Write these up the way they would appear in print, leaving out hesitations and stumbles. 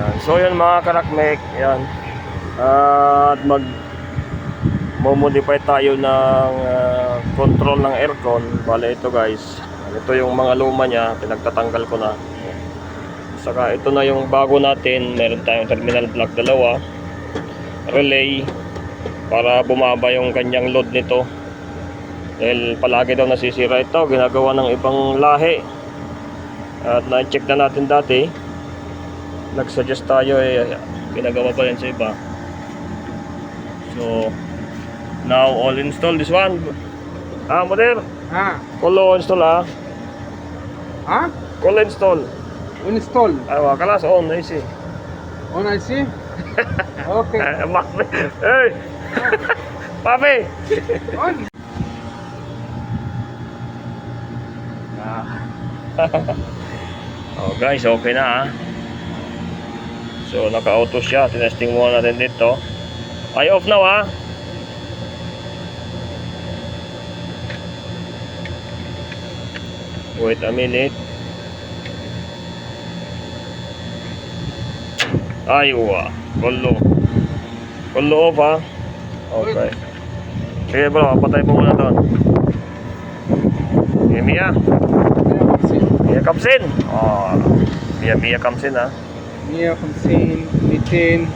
Yan. So yun mga karakmek, yan. At modify tayo ng control ng aircon. Bale ito guys, ito yung mga luma niya, pinagtatanggal ko na. Saka ito na yung bago natin, meron tayong terminal block 2, relay para bumaba yung kanyang load nito. Dahil palagi daw nasisira ito, ginagawa ng ibang lahi. At na-check na natin dati, nag-suggest tayo ginagawa pa rin sa iba. So now all install this one. Model. Kolo install Kolo install. Install. Kalas on IC. On IC? Okay. Papi. Hey. Papi. On. Oh guys, okay na So naka-auto siya. Tinesting muna natin dito. Ay off now Wait a minute. Aywa. Kullo off Okay. Sige bro, patay mo muna doon. Mia comes in. Mia comes in Mia comes in. Meeting.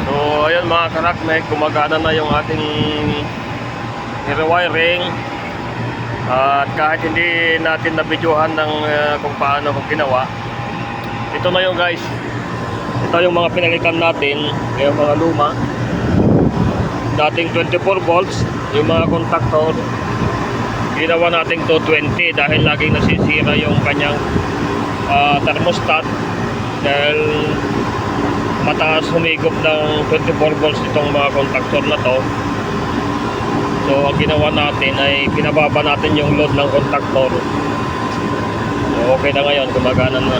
So ayun mga karakmek, gumagana na yung ating rewiring. At kahit hindi natin nabidyohan ng kung paano kung ginawa, ito na yung guys. Ito yung mga pinalitan natin, yung mga luma. Dating 24 volts, yung mga contactor, ginawa natin 220 dahil laging nasisira yung kanyang thermostat dahil mataas humigop ng 24 volts itong mga contactor na to. So ang ginawa natin ay pinababa natin yung load ng contactor. So okay na ngayon, gumagana na.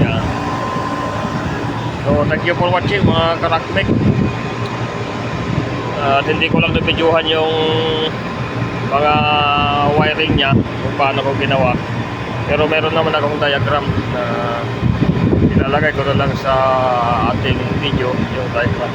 Yan. So thank you for watching mga karakmek. At hindi ko lang nabidyohan yung mga wiring nya kung paano ko ginawa. Pero meron naman akong diagram na ilalagay ko na lang sa ating video yung diagram.